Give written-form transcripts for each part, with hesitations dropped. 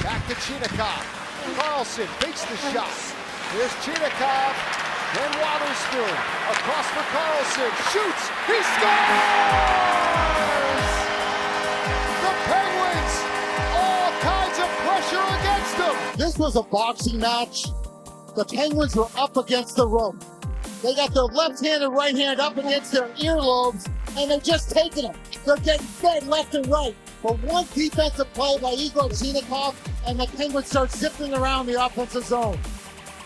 Back to Chinakhov. Carlson takes the shot. Here's Chinakhov. Then Wotherspoon across for Carlson. Shoots. He scores! The Penguins, all kinds of pressure against them. This was a boxing match. The Penguins were up against the rope. They got their left hand and right hand up against their earlobes, and they're just taking them. They're getting fed left and right. But one defensive play by Igor Chinakhov, and the Penguins start zipping around the offensive zone.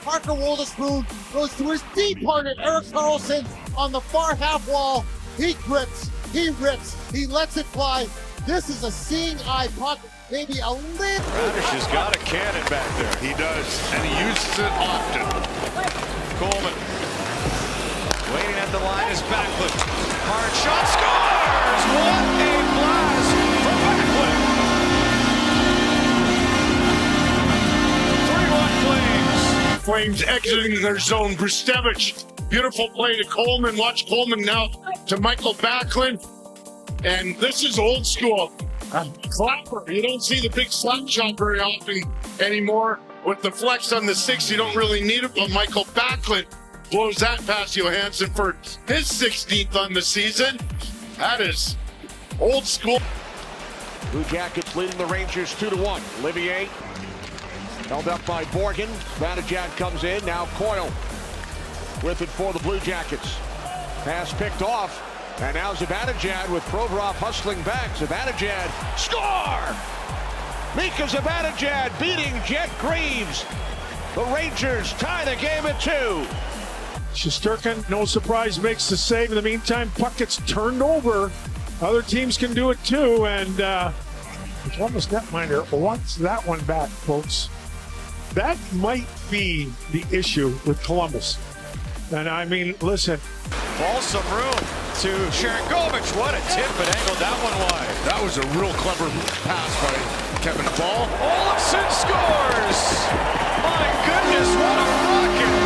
Parker Wotherspoon goes to his deep partner, Erik Karlsson, on the far half wall. He grips, he rips, he lets it fly. This is a seeing eye puck, maybe a little. Radish has got a cannon back there. He does, and he uses it often. Coleman waiting at the line is Backlund. Hard shot, scores! What a blast for Backlund! 3-1 Flames. Flames exiting their zone. Brustevich, beautiful play to Coleman. Watch Coleman now to Michael Backlund. And this is old school. Clapper. You don't see the big slap shot very often anymore. With the flex on the 6, you don't really need it. But Michael Backlund blows that past Johansson for his 16th on the season. That is old school. Blue Jackets leading the Rangers 2-1. Olivier held up by Borgen. Vanajad comes in. Now Coyle with it for the Blue Jackets. Pass picked off. And now Zibanejad with Provorov hustling back. Zibanejad, score! Mika Zibanejad beating Jet Greaves. The Rangers tie the game at 2. Shesterkin, no surprise, makes the save. In the meantime, puck gets turned over. Other teams can do it too, and Columbus netminder wants that one back, folks. That might be the issue with Columbus. And I mean, listen. Ball some room to Sharangovich. What a tip, but angled that one wide. That was a real clever pass by Kevin Ball. Olofsson scores! My goodness, what a rocket!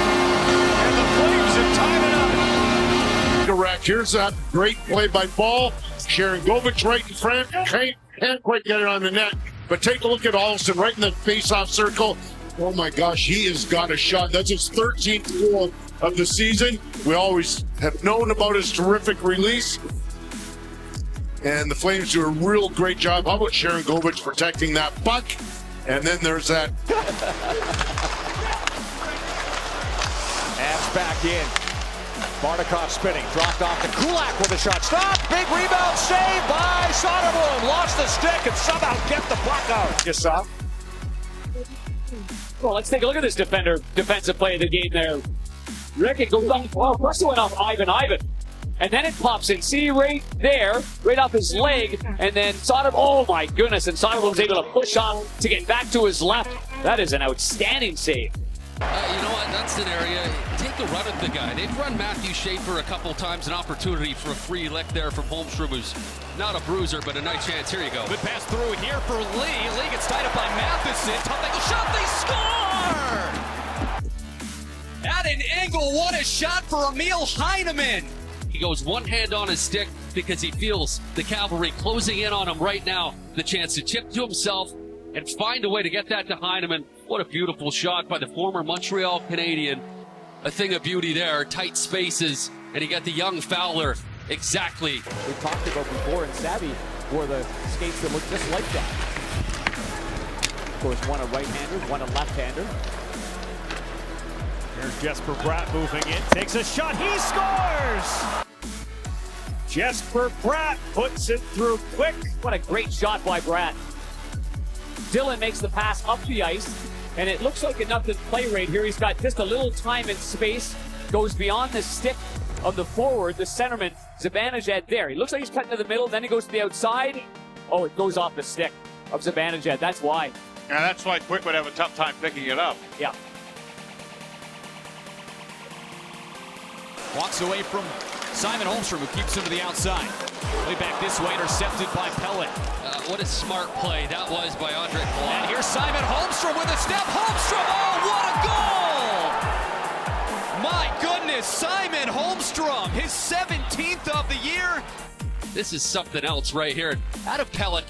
And the Flames have tied it up. Correct. Here's that great play by Ball. Sharangovich right in front. Can't quite get it on the net. But take a look at Olofsson right in the face-off circle. Oh my gosh, he has got a shot. That's his 13th goal of the season. We always have known about his terrific release. And the Flames do a real great job. How about Sharangovich protecting that puck? And then there's that. Avs back in. Bardakov spinning, dropped off to Kulak with a shot. Stop! Big rebound save by Soderblom. Lost the stick and somehow kept the puck out. Yes, sir. Well, let's take a look at this defensive play of the game there. Rick, it goes off. Well, first it went off Ivan. And then it pops in. See right there, right off his leg. And then Soderblom, oh my goodness. And Soderblom's able to push on to get back to his left. That is an outstanding save. You know what? That's an area. Take a run at the guy. They've run Matthew Schaefer a couple times, an opportunity for a free lick there from Holmstrom, who's not a bruiser, but a nice chance. Here you go. Good pass through here for Lee. Lee gets tied up by Matheson. Tough angle shot. They score! At an angle, what a shot for Emil Heineman. He goes one hand on his stick because he feels the Cavalry closing in on him right now. The chance to chip to himself and find a way to get that to Heineman. What a beautiful shot by the former Montreal Canadian. A thing of beauty there, tight spaces, and he got the young Fowler exactly. We talked about before, and Savvy wore the skates that look just like that. Of course, one a right-hander, one a left-hander. Here's Jesper Bratt moving in, takes a shot, he scores! Jesper Bratt puts it through quick. What a great shot by Bratt. Dylan makes the pass up the ice, and it looks like enough to play right here. He's got just a little time and space, goes beyond the stick of the forward, the centerman, Zibanejad there. He looks like he's cutting to the middle, then he goes to the outside. Oh, it goes off the stick of Zibanejad. That's why. Yeah, that's why Quick would have a tough time picking it up. Yeah. Walks away from Simon Holmstrom, who keeps him to the outside. Way back this way, intercepted by Pellet. What a smart play that was by Andre Palat. And here's Simon Holmstrom with a step. Holmstrom, oh, what a goal! My goodness, Simon Holmstrom, his 17th of the year. This is something else right here. Out of Pellet,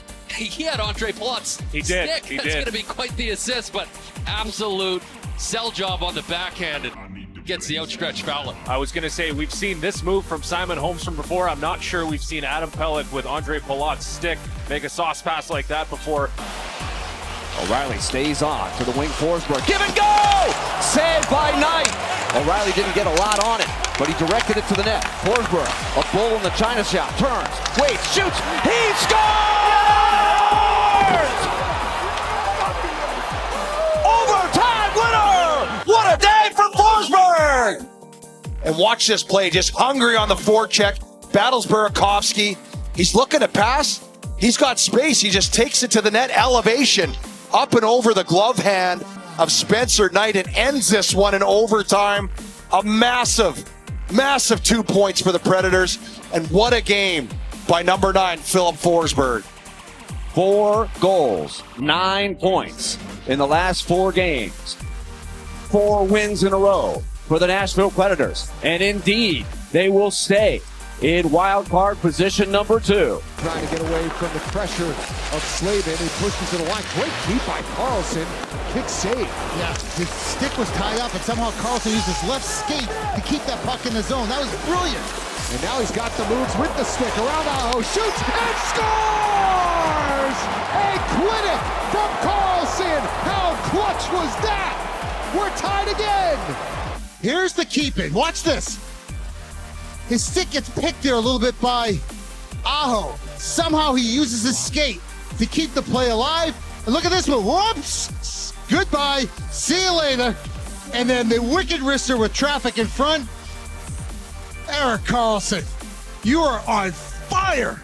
he had Andre Palat's He did. stick. He That's did. going to be quite the assist, but absolute sell job on the backhand and gets the outstretched foul. I was going to say, we've seen this move from Simon Holmstrom before. I'm not sure we've seen Adam Pelech with Andre Palat's stick make a sauce pass like that before. O'Reilly stays on to the wing. Forsberg. Give and go! Saved by Knight. O'Reilly didn't get a lot on it, but he directed it to the net. Forsberg, a bull in the China shop. Turns, waits, shoots. He scores! Overtime winner! What a day for Forsberg! And watch this play, just hungry on the forecheck. Battles Burakovsky. He's looking to pass. He's got space. He just takes it to the net. Elevation up and over the glove hand of Spencer Knight and ends this one in overtime. A massive 2 points for the Predators. And what a game by number 9, Filip Forsberg. 4 goals, 9 points in the last 4 games. 4 wins in a row for the Nashville Predators. And indeed, they will stay in wild card position number 2. Trying to get away from the pressure of Slavin. He pushes to the line. Great keep by Carlson. Kick save. Yeah, his stick was tied up, and somehow Carlson used his left skate to keep that puck in the zone. That was brilliant. And now he's got the moves with the stick. Around Aho, shoots and scores! A clinic from Carlson. How clutch was that? We're tied again. Here's the keep-in. Watch this. His stick gets picked there a little bit by Aho. Somehow he uses his skate to keep the play alive. And look at this one. Whoops! Goodbye. See you later. And then the wicked wrister with traffic in front. Erik Karlsson, you are on fire.